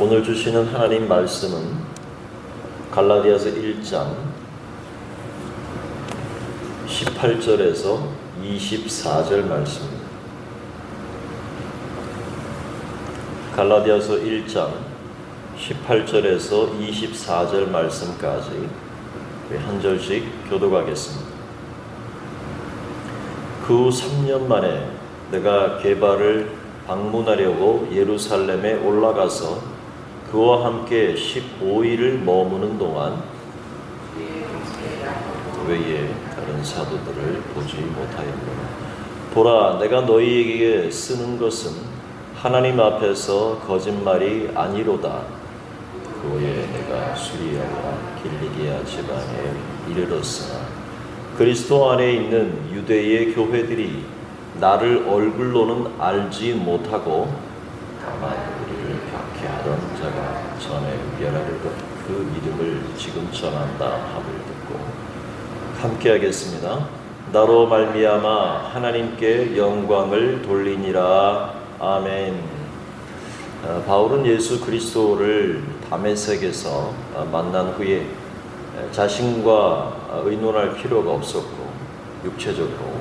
오늘 주시는 하나님 말씀은 갈라디아서 1장 18절에서 24절 말씀입니다. 갈라디아서 1장 18절에서 24절 말씀까지 한 절씩 교독하겠습니다. 그 후 3년 만에 내가 게바를 방문하려고 예루살렘에 올라가서 그와 함께 15일을 머무는 동안 외에 다른 사도들을 보지 못하였노라. 보라, 내가 너희에게 쓰는 것은 하나님 앞에서 거짓말이 아니로다. 그 후에 내가 수리아와 길리기아 지방에 이르렀으나 그리스도 안에 있는 유대의 교회들이 나를 얼굴로는 알지 못하고 다만 우리를 박해하던 자가 전에 멸하려던 그 믿음을 지금 전한다 함을 듣고 함께 하겠습니다. 나로 말미암아 하나님께 영광을 돌리니라. 아멘. 바울은 예수 그리스도를 다메섹에서 만난 후에 자신과 의논할 필요가 없었고 육체적으로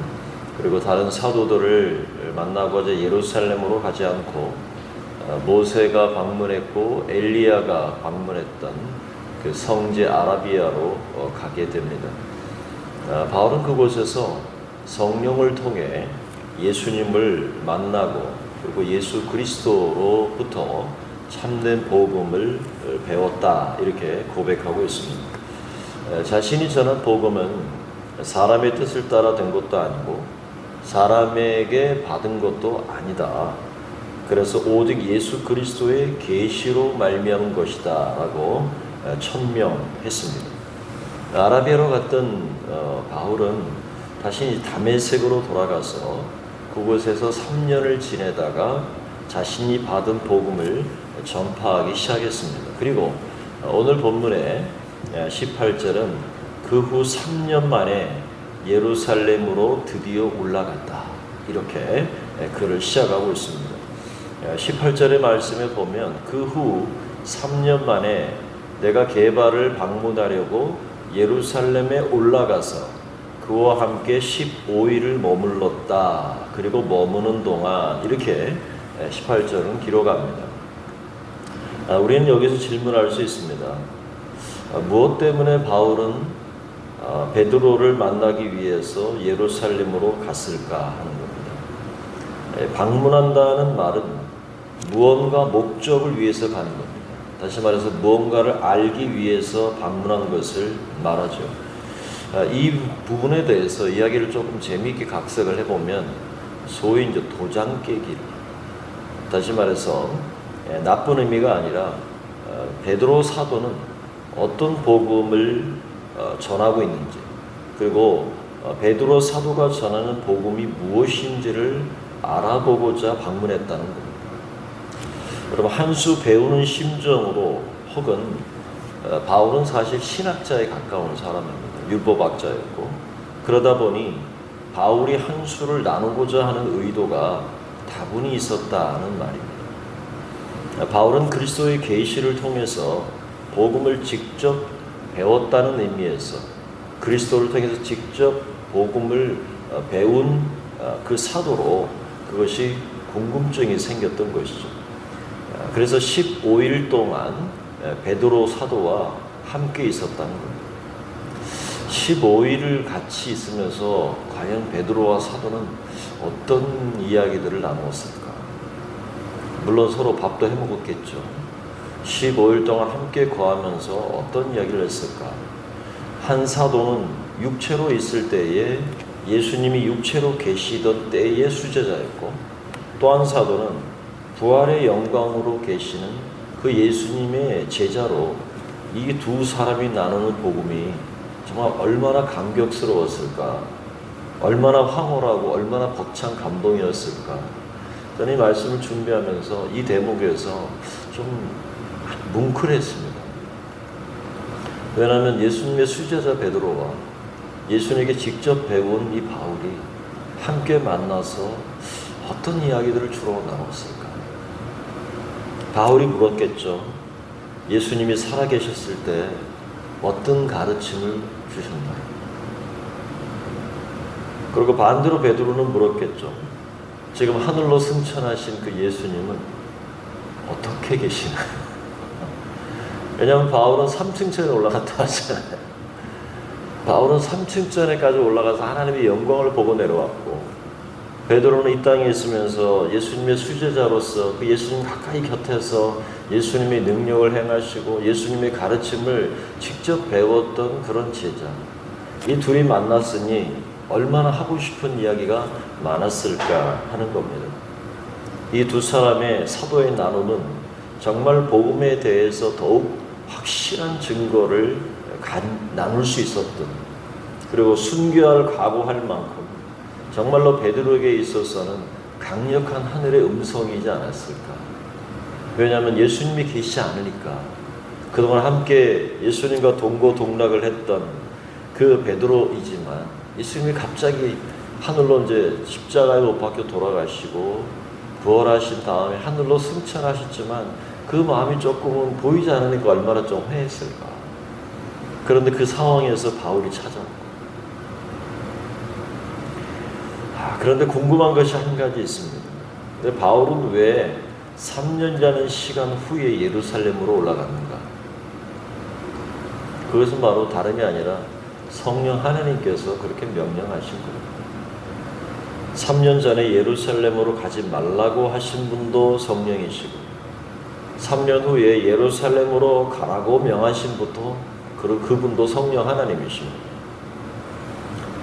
그리고 다른 사도들을 만나고자 예루살렘으로 가지 않고 모세가 방문했고 엘리야가 방문했던 그 성지 아라비아로 가게 됩니다. 바울은 그곳에서 성령을 통해 예수님을 만나고 그리고 예수 그리스도로부터 참된 복음을 배웠다 이렇게 고백하고 있습니다. 자신이 전한 복음은 사람의 뜻을 따라 된 것도 아니고 사람에게 받은 것도 아니다. 그래서 오직 예수 그리스도의 계시로 말미암은 것이다 라고 천명했습니다. 아라비아로 갔던 바울은 다시 다메섹으로 돌아가서 그곳에서 3년을 지내다가 자신이 받은 복음을 전파하기 시작했습니다. 그리고 오늘 본문의 18절은 그 후 3년 만에 예루살렘으로 드디어 올라갔다. 이렇게 글을 시작하고 있습니다. 18절의 말씀에 보면 그 후 3년 만에 내가 게바를 방문하려고 예루살렘에 올라가서 그와 함께 15일을 머물렀다. 그리고 머무는 동안 이렇게 18절은 기록합니다. 우리는 여기서 질문할 수 있습니다. 무엇 때문에 바울은 베드로를 만나기 위해서 예루살렘으로 갔을까 하는 겁니다. 방문한다는 말은 무언가 목적을 위해서 가는 겁니다. 다시 말해서 무언가를 알기 위해서 방문한 것을 말하죠. 이 부분에 대해서 이야기를 조금 재미있게 각색을 해보면 소위 이제 도장 깨기를, 다시 말해서 나쁜 의미가 아니라 베드로 사도는 어떤 복음을 전하고 있는지 그리고 베드로 사도가 전하는 복음이 무엇인지를 알아보고자 방문했다는 겁니다. 여러분, 한 수 배우는 심정으로 혹은 바울은 사실 신학자에 가까운 사람입니다. 율법학자였고 그러다 보니 바울이 한 수를 나누고자 하는 의도가 다분히 있었다는 말입니다. 바울은 그리스도의 계시를 통해서 복음을 직접 배웠다는 의미에서 그리스도를 통해서 직접 복음을 배운 그 사도로 그것이 궁금증이 생겼던 것이죠. 그래서 15일 동안 베드로 사도와 함께 있었다는 겁니다. 15일을 같이 있으면서 과연 베드로와 사도는 어떤 이야기들을 나누었을까? 물론 서로 밥도 해먹었겠죠. 15일 동안 함께 거하면서 어떤 이야기를 했을까? 한 사도는 육체로 있을 때에 예수님이 육체로 계시던 때의 수제자였고 또 한 사도는 부활의 영광으로 계시는 그 예수님의 제자로 이 두 사람이 나누는 복음이 정말 얼마나 감격스러웠을까? 얼마나 황홀하고 얼마나 벅찬 감동이었을까? 저는 이 말씀을 준비하면서 이 대목에서 좀 뭉클했습니다. 왜냐하면 예수님의 수제자 베드로와 예수님에게 직접 배운 이 바울이 함께 만나서 어떤 이야기들을 주로 나눴을까? 바울이 물었겠죠. 예수님이 살아계셨을 때 어떤 가르침을 주셨나요? 그리고 반대로 베드로는 물었겠죠. 지금 하늘로 승천하신 그 예수님은 어떻게 계시나요? 왜냐하면 바울은 3층천에 올라갔다 하잖아요. 바울은 3층천에까지 올라가서 하나님의 영광을 보고 내려왔고, 베드로는 이 땅에 있으면서 예수님의 수제자로서 그 예수님 가까이 곁에서 예수님의 능력을 행하시고 예수님의 가르침을 직접 배웠던 그런 제자. 이 둘이 만났으니 얼마나 하고 싶은 이야기가 많았을까 하는 겁니다. 이 두 사람의 사도의 나눔은 정말 복음에 대해서 더욱 확실한 증거를 나눌 수 있었던, 그리고 순교할 각오할 만큼 정말로 베드로에게 있어서는 강력한 하늘의 음성이지 않았을까. 왜냐하면 예수님이 계시지 않으니까. 그동안 함께 예수님과 동고동락을 했던 그 베드로이지만 예수님이 갑자기 하늘로 이제 십자가에 못 박혀 돌아가시고 부활하신 다음에 하늘로 승천하셨지만 그 마음이 조금은 보이지 않으니까 얼마나 좀 회했을까. 그런데 그 상황에서 바울이 찾아왔고, 그런데 궁금한 것이 한 가지 있습니다. 근데 바울은 왜 3년이라는 시간 후에 예루살렘으로 올라갔는가? 그것은 바로 다름이 아니라 성령 하나님께서 그렇게 명령하신 거예요. 3년 전에 예루살렘으로 가지 말라고 하신 분도 성령이시고, 3년 후에 예루살렘으로 가라고 명하신 분도 그분도 성령 하나님이십니다.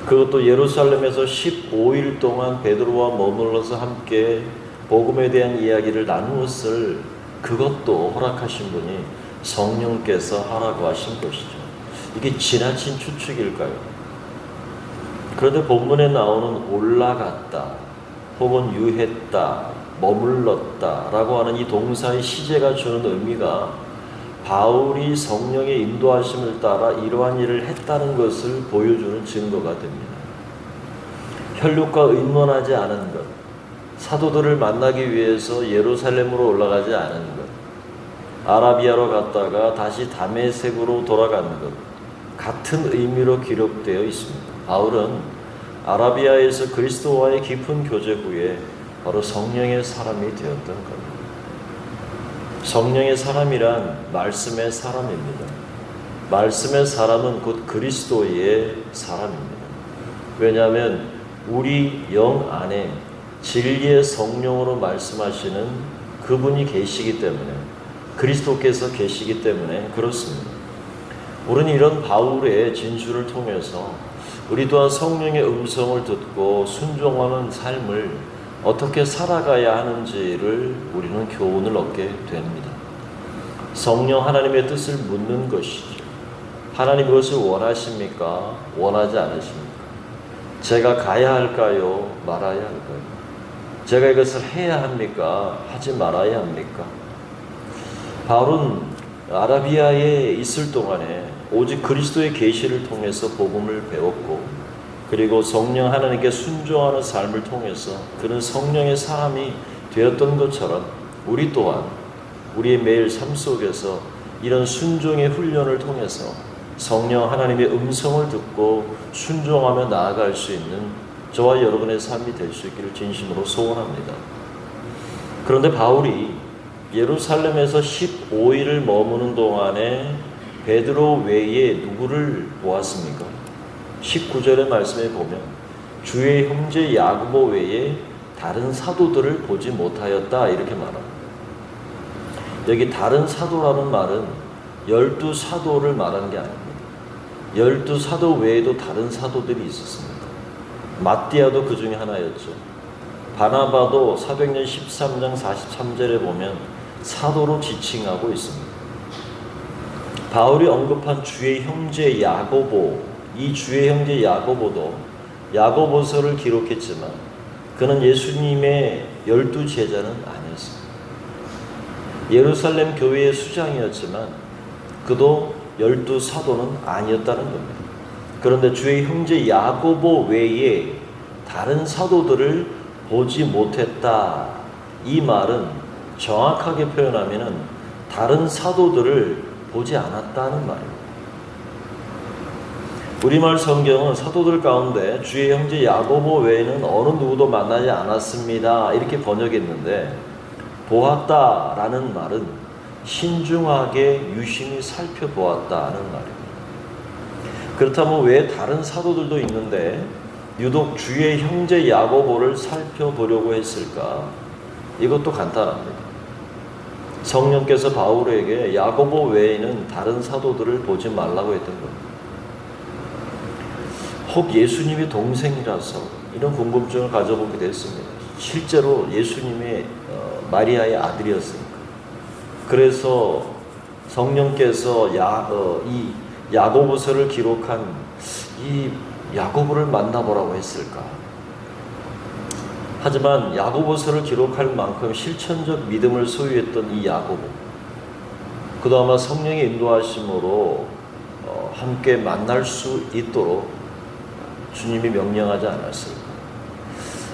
그것도 예루살렘에서 15일 동안 베드로와 머물러서 함께 복음에 대한 이야기를 나누었을 그것도 허락하신 분이 성령께서 하라고 하신 것이죠. 이게 지나친 추측일까요? 그런데 본문에 나오는 올라갔다 혹은 유했다, 머물렀다 라고 하는 이 동사의 시제가 주는 의미가 바울이 성령의 인도하심을 따라 이러한 일을 했다는 것을 보여주는 증거가 됩니다. 혈육과 의논하지 않은 것, 사도들을 만나기 위해서 예루살렘으로 올라가지 않은 것, 아라비아로 갔다가 다시 다메섹으로 돌아가는 것, 같은 의미로 기록되어 있습니다. 바울은 아라비아에서 그리스도와의 깊은 교제 후에 바로 성령의 사람이 되었던 겁니다. 성령의 사람이란 말씀의 사람입니다. 말씀의 사람은 곧 그리스도의 사람입니다. 왜냐하면 우리 영 안에 진리의 성령으로 말씀하시는 그분이 계시기 때문에, 그리스도께서 계시기 때문에 그렇습니다. 우리는 이런 바울의 진술을 통해서 우리 또한 성령의 음성을 듣고 순종하는 삶을 어떻게 살아가야 하는지를 우리는 교훈을 얻게 됩니다. 성령 하나님의 뜻을 묻는 것이죠. 하나님 그것을 원하십니까? 원하지 않으십니까? 제가 가야 할까요? 말아야 할까요? 제가 이것을 해야 합니까? 하지 말아야 합니까? 바울은 아라비아에 있을 동안에 오직 그리스도의 계시를 통해서 복음을 배웠고, 그리고 성령 하나님께 순종하는 삶을 통해서 그는 성령의 사람이 되었던 것처럼 우리 또한 우리의 매일 삶 속에서 이런 순종의 훈련을 통해서 성령 하나님의 음성을 듣고 순종하며 나아갈 수 있는 저와 여러분의 삶이 될 수 있기를 진심으로 소원합니다. 그런데 바울이 예루살렘에서 15일을 머무는 동안에 베드로 외에 누구를 보았습니까? 19절의 말씀에 보면 주의 형제 야고보 외에 다른 사도들을 보지 못하였다 이렇게 말합니다. 여기 다른 사도라는 말은 12사도를 말하는 게 아닙니다. 12사도 외에도 다른 사도들이 있었습니다. 마띠아도 그 중에 하나였죠. 바나바도 사도행전 13장 43절에 보면 사도로 지칭하고 있습니다. 바울이 언급한 주의 형제 야고보, 이 주의 형제 야고보도 야고보서를 기록했지만 그는 예수님의 12제자는 아니었습니다. 예루살렘 교회의 수장이었지만 그도 12사도는 아니었다는 겁니다. 그런데 주의 형제 야고보 외에 다른 사도들을 보지 못했다. 이 말은 정확하게 표현하면은 다른 사도들을 보지 않았다는 말입니다. 우리말 성경은 사도들 가운데 주의 형제 야고보 외에는 어느 누구도 만나지 않았습니다. 이렇게 번역했는데 보았다라는 말은 신중하게 유심히 살펴보았다는 말입니다. 그렇다면 왜 다른 사도들도 있는데 유독 주의 형제 야고보를 살펴보려고 했을까? 이것도 간단합니다. 성령께서 바울에게 야고보 외에는 다른 사도들을 보지 말라고 했던 겁니다. 혹 예수님의 동생이라서 이런 궁금증을 가져보게 됐습니다. 실제로 예수님의 마리아의 아들이었으니까. 그래서 성령께서 이 야고보서를 기록한 이 야고보를 만나보라고 했을까? 하지만 야고보서를 기록할 만큼 실천적 믿음을 소유했던 이 야고보, 그동안 성령의 인도하심으로 함께 만날 수 있도록 주님이 명령하지 않았을까?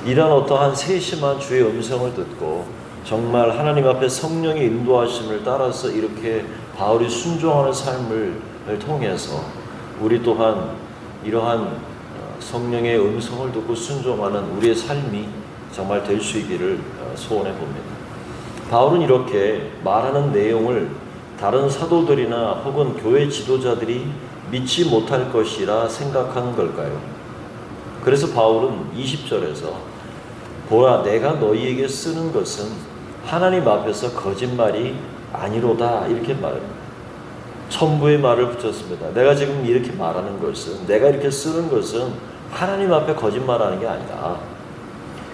이런 어떠한 세심한 주의 음성을 듣고 정말 하나님 앞에 성령의 인도하심을 따라서 이렇게 바울이 순종하는 삶을 통해서 우리 또한 이러한 성령의 음성을 듣고 순종하는 우리의 삶이 정말 될 수 있기를 소원해 봅니다. 바울은 이렇게 말하는 내용을 다른 사도들이나 혹은 교회 지도자들이 믿지 못할 것이라 생각하는 걸까요? 그래서 바울은 20절에서 보라, 내가 너희에게 쓰는 것은 하나님 앞에서 거짓말이 아니로다 이렇게 말합니다. 첨부의 말을 붙였습니다. 내가 지금 이렇게 말하는 것은, 내가 이렇게 쓰는 것은 하나님 앞에 거짓말하는 게 아니라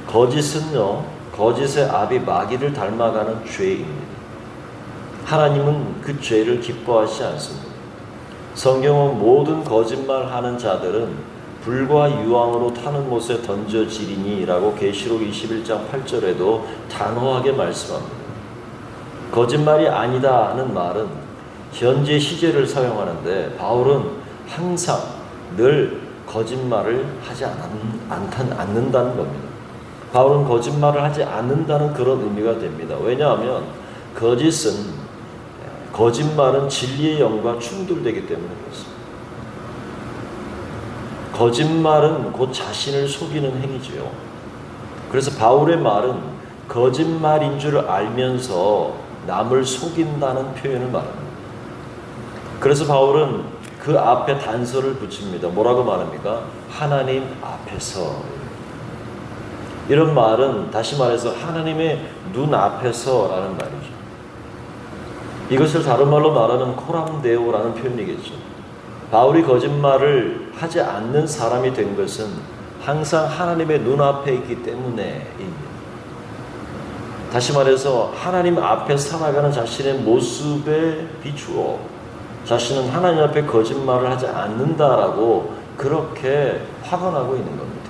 거짓은요, 거짓의 아비 마귀를 닮아가는 죄입니다. 하나님은 그 죄를 기뻐하시지 않습니다. 성경은 모든 거짓말하는 자들은 불과 유황으로 타는 못에 던져지리니 라고 계시록 21장 8절에도 단호하게 말씀합니다. 거짓말이 아니다는 말은 현재 시제를 사용하는데 바울은 항상 늘 거짓말을 하지 않는다는 겁니다. 바울은 거짓말을 하지 않는다는 그런 의미가 됩니다. 왜냐하면 거짓말은 진리의 영과 충돌되기 때문에 그렇습니다. 거짓말은 곧 자신을 속이는 행위지요. 그래서 바울의 말은 거짓말인 줄 알면서 남을 속인다는 표현을 말합니다. 그래서 바울은 그 앞에 단서를 붙입니다. 뭐라고 말합니까? 하나님 앞에서. 이런 말은 다시 말해서 하나님의 눈 앞에서라는 말이죠. 이것을 다른 말로 말하는 코람데오라는 표현이겠죠. 바울이 거짓말을 하지 않는 사람이 된 것은 항상 하나님의 눈앞에 있기 때문에입니다. 다시 말해서 하나님 앞에 살아가는 자신의 모습에 비추어 자신은 하나님 앞에 거짓말을 하지 않는다라고 그렇게 확언하고 있는 겁니다.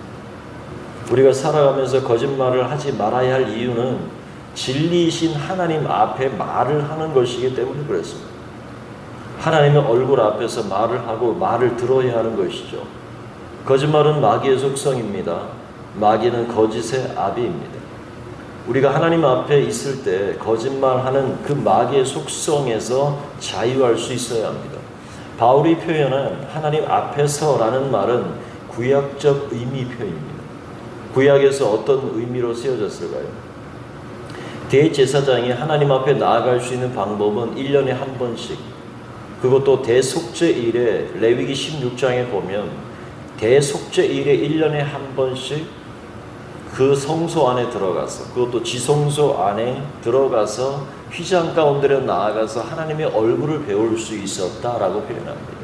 우리가 살아가면서 거짓말을 하지 말아야 할 이유는 진리이신 하나님 앞에 말을 하는 것이기 때문에 그렇습니다. 하나님의 얼굴 앞에서 말을 하고 말을 들어야 하는 것이죠. 거짓말은 마귀의 속성입니다. 마귀는 거짓의 아비입니다. 우리가 하나님 앞에 있을 때 거짓말하는 그 마귀의 속성에서 자유할 수 있어야 합니다. 바울이 표현한 하나님 앞에서라는 말은 구약적 의미 표현입니다. 구약에서 어떤 의미로 쓰여졌을까요? 대제사장이 하나님 앞에 나아갈 수 있는 방법은 1년에 한 번씩, 그것도 대속죄일에 레위기 16장에 보면 대속죄일에 1년에 한 번씩 그 성소 안에 들어가서, 그것도 지성소 안에 들어가서 휘장 가운데로 나아가서 하나님의 얼굴을 배울 수 있었다라고 표현합니다.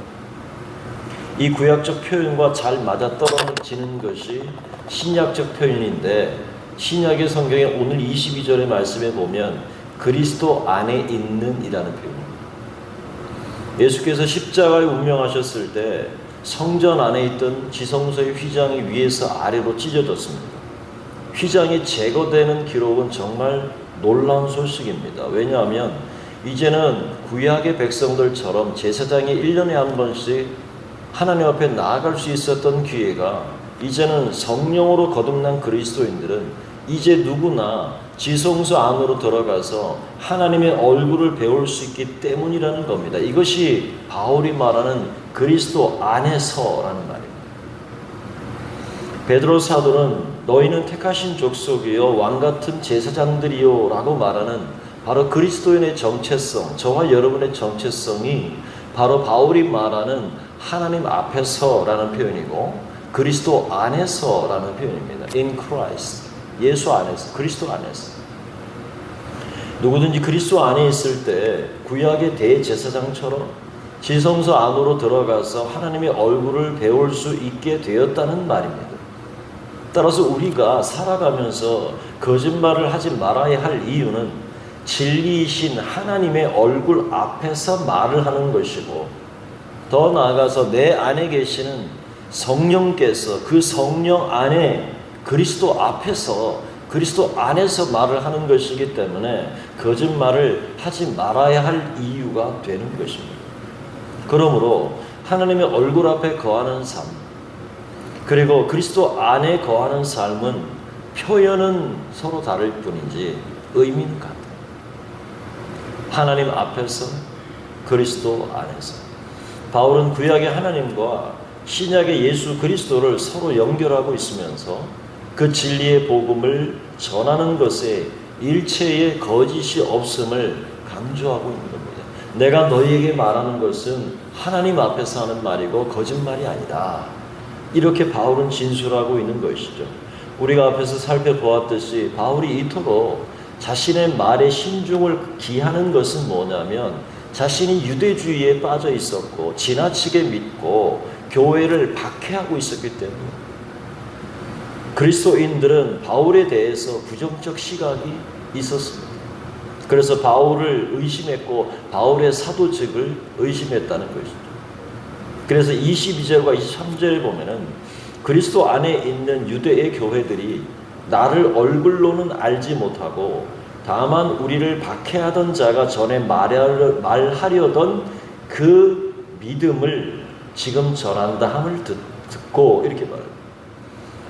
이 구약적 표현과 잘 맞아떨어지는 것이 신약적 표현인데, 신약의 성경에 오늘 22절의 말씀에 보면 그리스도 안에 있는 이라는 표현입니다. 예수께서 십자가에 운명하셨을 때 성전 안에 있던 지성소의 휘장이 위에서 아래로 찢어졌습니다. 휘장이 제거되는 기록은 정말 놀라운 소식입니다. 왜냐하면 이제는 구약의 백성들처럼 제사장이 1년에 한 번씩 하나님 앞에 나아갈 수 있었던 기회가 이제는 성령으로 거듭난 그리스도인들은 이제 누구나 지성소 안으로 들어가서 하나님의 얼굴을 배울 수 있기 때문이라는 겁니다. 이것이 바울이 말하는 그리스도 안에서라는 말입니다. 베드로 사도는 너희는 택하신 족속이요 왕같은 제사장들이요 라고 말하는 바로 그리스도인의 정체성, 저와 여러분의 정체성이 바로 바울이 말하는 하나님 앞에서라는 표현이고 그리스도 안에서라는 표현입니다. In Christ, 예수 안에서, 그리스도 안에서. 누구든지 그리스도 안에 있을 때 구약의 대제사장처럼 지성소 안으로 들어가서 하나님의 얼굴을 배울 수 있게 되었다는 말입니다. 따라서 우리가 살아가면서 거짓말을 하지 말아야 할 이유는 진리이신 하나님의 얼굴 앞에서 말을 하는 것이고, 더 나아가서 내 안에 계시는 성령께서 그 성령 안에 그리스도 앞에서 그리스도 안에서 말을 하는 것이기 때문에 거짓말을 하지 말아야 할 이유가 되는 것입니다. 그러므로 하나님의 얼굴 앞에 거하는 삶, 그리고 그리스도 안에 거하는 삶은 표현은 서로 다를 뿐이지 의미는 같아요. 하나님 앞에서, 그리스도 안에서. 바울은 구약의 하나님과 신약의 예수 그리스도를 서로 연결하고 있으면서 그 진리의 복음을 전하는 것에 일체의 거짓이 없음을 강조하고 있는 겁니다. 내가 너희에게 말하는 것은 하나님 앞에서 하는 말이고 거짓말이 아니다. 이렇게 바울은 진술하고 있는 것이죠. 우리가 앞에서 살펴보았듯이 바울이 이토록 자신의 말에 신중을 기하는 것은 뭐냐면 자신이 유대주의에 빠져 있었고 지나치게 믿고 교회를 박해하고 있었기 때문입니다. 그리스도인들은 바울에 대해서 부정적 시각이 있었습니다. 그래서 바울을 의심했고 바울의 사도직을 의심했다는 것이죠. 그래서 22절과 23절에 보면은 그리스도 안에 있는 유대의 교회들이 나를 얼굴로는 알지 못하고 다만 우리를 박해하던 자가 전에 말하려던 그 믿음을 지금 전한다 함을 듣고 이렇게 말합니다.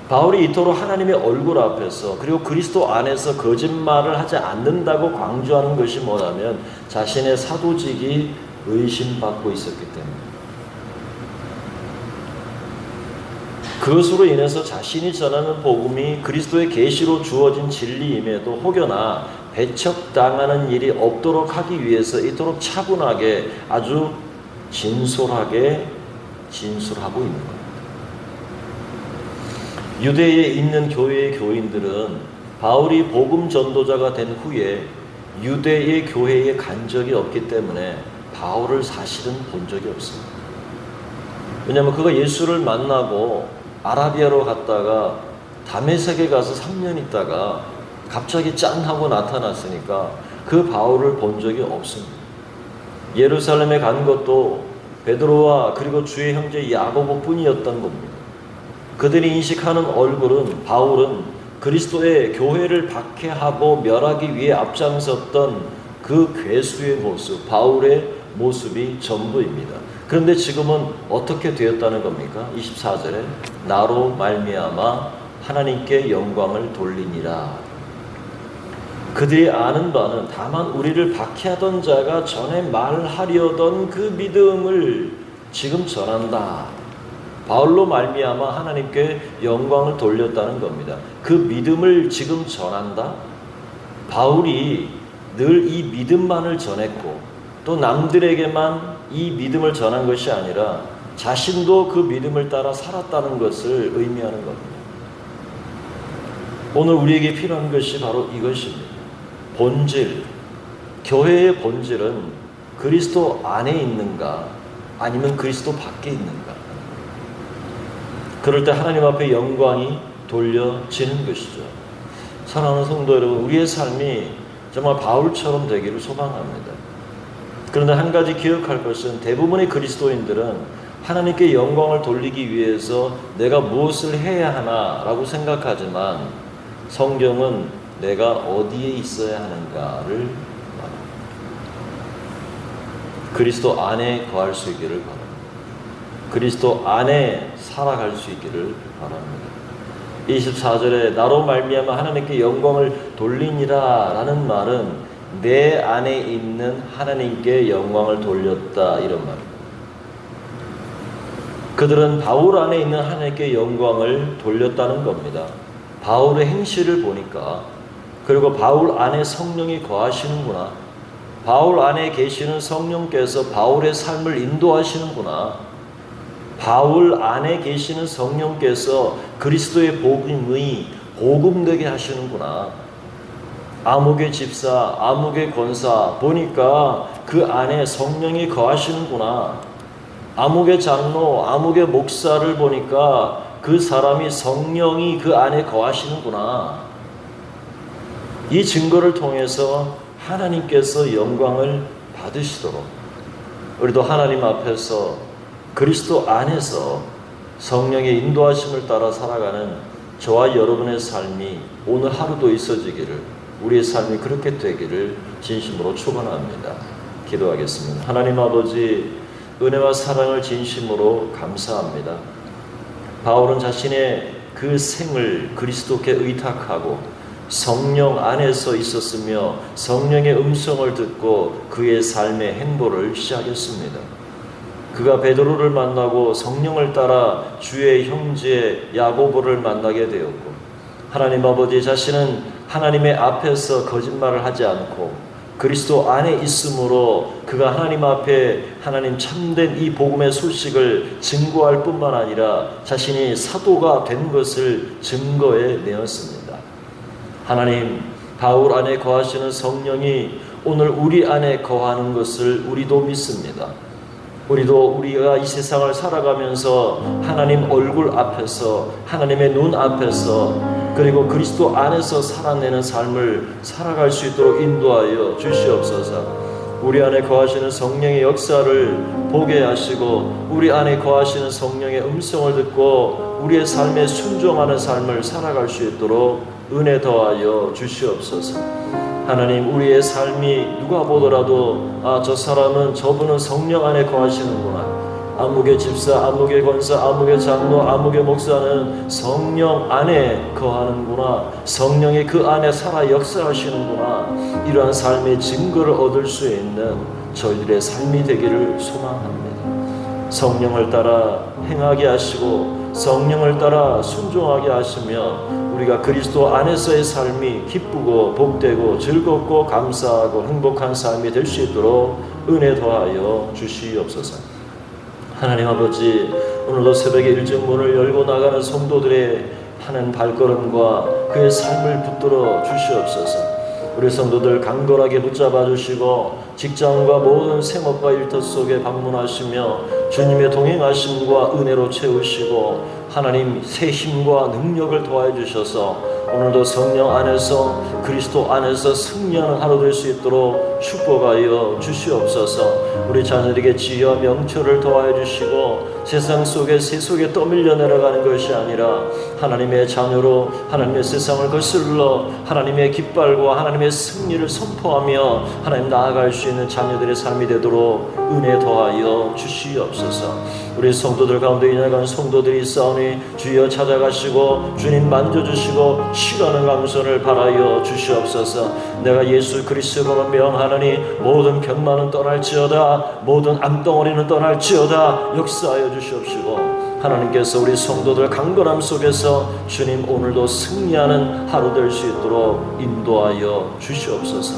바울이 이토록 하나님의 얼굴 앞에서 그리고 그리스도 안에서 거짓말을 하지 않는다고 강조하는 것이 뭐냐면 자신의 사도직이 의심받고 있었기 때문입니다. 그것으로 인해서 자신이 전하는 복음이 그리스도의 계시로 주어진 진리임에도 혹여나 배척당하는 일이 없도록 하기 위해서 이토록 차분하게 아주 진솔하게 진술하고 있는 겁니다. 유대에 있는 교회의 교인들은 바울이 복음 전도자가 된 후에 유대의 교회에 간 적이 없기 때문에 바울을 사실은 본 적이 없습니다. 왜냐하면 그가 예수를 만나고 아라비아로 갔다가 다메섹에 가서 3년 있다가 갑자기 짠 하고 나타났으니까 그 바울을 본 적이 없습니다. 예루살렘에 간 것도 베드로와 그리고 주의 형제 야고보 뿐이었던 겁니다. 그들이 인식하는 얼굴은 바울은 그리스도의 교회를 박해하고 멸하기 위해 앞장섰던 그 괴수의 모습, 바울의 모습이 전부입니다. 그런데 지금은 어떻게 되었다는 겁니까? 24절에 나로 말미암아 하나님께 영광을 돌리니라. 그들이 아는 바는 다만 우리를 박해하던 자가 전에 말하려던 그 믿음을 지금 전한다. 바울로 말미암아 하나님께 영광을 돌렸다는 겁니다. 그 믿음을 지금 전한다. 바울이 늘 이 믿음만을 전했고 또 남들에게만 이 믿음을 전한 것이 아니라 자신도 그 믿음을 따라 살았다는 것을 의미하는 겁니다. 오늘 우리에게 필요한 것이 바로 이것입니다. 본질, 교회의 본질은 그리스도 안에 있는가 아니면 그리스도 밖에 있는가. 그럴 때 하나님 앞에 영광이 돌려지는 것이죠. 사랑하는 성도 여러분, 우리의 삶이 정말 바울처럼 되기를 소망합니다. 그런데 한 가지 기억할 것은 대부분의 그리스도인들은 하나님께 영광을 돌리기 위해서 내가 무엇을 해야 하나라고 생각하지만 성경은 내가 어디에 있어야 하는가를 말합니다. 그리스도 안에 거할 수 있기를 바랍니다. 그리스도 안에 살아갈 수 있기를 바랍니다. 24절에 나로 말미암아 하나님께 영광을 돌리니라 라는 말은 내 안에 있는 하나님께 영광을 돌렸다 이런 말입니다. 그들은 바울 안에 있는 하나님께 영광을 돌렸다는 겁니다. 바울의 행실을 보니까, 그리고 바울 안에 성령이 거하시는구나, 바울 안에 계시는 성령께서 바울의 삶을 인도하시는구나, 바울 안에 계시는 성령께서 그리스도의 복음이 복음되게 하시는구나, 아무개 집사, 아무개 권사 보니까 그 안에 성령이 거하시는구나, 아무개 장로, 아무개 목사를 보니까 그 사람이 성령이 그 안에 거하시는구나. 이 증거를 통해서 하나님께서 영광을 받으시도록 우리도 하나님 앞에서 그리스도 안에서 성령의 인도하심을 따라 살아가는 저와 여러분의 삶이 오늘 하루도 있어지기를, 우리의 삶이 그렇게 되기를 진심으로 축원합니다. 기도하겠습니다. 하나님 아버지, 은혜와 사랑을 진심으로 감사합니다. 바울은 자신의 그 생을 그리스도께 의탁하고 성령 안에서 있었으며 성령의 음성을 듣고 그의 삶의 행보를 시작했습니다. 그가 베드로를 만나고 성령을 따라 주의 형제 야고보를 만나게 되었고, 하나님 아버지, 자신은 하나님의 앞에서 거짓말을 하지 않고 그리스도 안에 있으므로 그가 하나님 앞에 하나님 참된 이 복음의 소식을 증거할 뿐만 아니라 자신이 사도가 된 것을 증거해 내었습니다. 하나님, 바울 안에 거하시는 성령이 오늘 우리 안에 거하는 것을 우리도 믿습니다. 우리가 이 세상을 살아가면서 하나님 얼굴 앞에서, 하나님의 눈 앞에서, 그리고 그리스도 안에서 살아내는 삶을 살아갈 수 있도록 인도하여 주시옵소서. 우리 안에 거하시는 성령의 역사를 보게 하시고, 우리 안에 거하시는 성령의 음성을 듣고 우리의 삶에 순종하는 삶을 살아갈 수 있도록 은혜 더하여 주시옵소서. 하나님, 우리의 삶이 누가 보더라도 저 사람은, 저분은 성령 안에 거하시는구나, 아무개 집사, 아무개 권사, 아무개 장로, 아무개 목사는 성령 안에 거하는구나, 성령이 그 안에 살아 역사하시는구나, 이러한 삶의 증거를 얻을 수 있는 저희들의 삶이 되기를 소망합니다. 성령을 따라 행하게 하시고 성령을 따라 순종하게 하시며 우리가 그리스도 안에서의 삶이 기쁘고 복되고 즐겁고 감사하고 행복한 삶이 될 수 있도록 은혜 더하여 주시옵소서. 하나님 아버지, 오늘도 새벽에 일찍 문을 열고 나가는 성도들의 하는 발걸음과 그의 삶을 붙들어 주시옵소서. 우리 성도들 강건하게 붙잡아 주시고 직장과 모든 생업과 일터 속에 방문하시며 주님의 동행하심과 은혜로 채우시고 하나님 새 힘과 능력을 더하여 주셔서 오늘도 성령 안에서 그리스도 안에서 승리하는 하루 될 수 있도록 축복하여 주시옵소서. 우리 자녀에게 지혜와 명철을 더하여 주시고 세상 속에 새 속에 떠밀려 내려가는 것이 아니라 하나님의 자녀로 하나님의 세상을 거슬러 하나님의 깃발과 하나님의 승리를 선포하며 하나님 나아갈 수 있는 자녀들의 삶이 되도록 은혜 더하여 주시옵소서. 우리 성도들 가운데 이 나간 성도들이 있사오니 주여 찾아가시고 주님 만져주시고 시간의 감선을 바라여 주시옵소서. 내가 예수 그리스도로 명하노니 모든 병만은 떠날지어다, 모든 암덩어리는 떠날지어다 역사하여 주시옵시고 하나님께서 우리 성도들 강건함 속에서 주님 오늘도 승리하는 하루 될 수 있도록 인도하여 주시옵소서.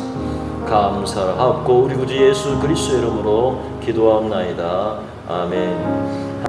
감사하옵고 우리 구주 예수 그리스도 이름으로 기도하옵나이다. 아멘.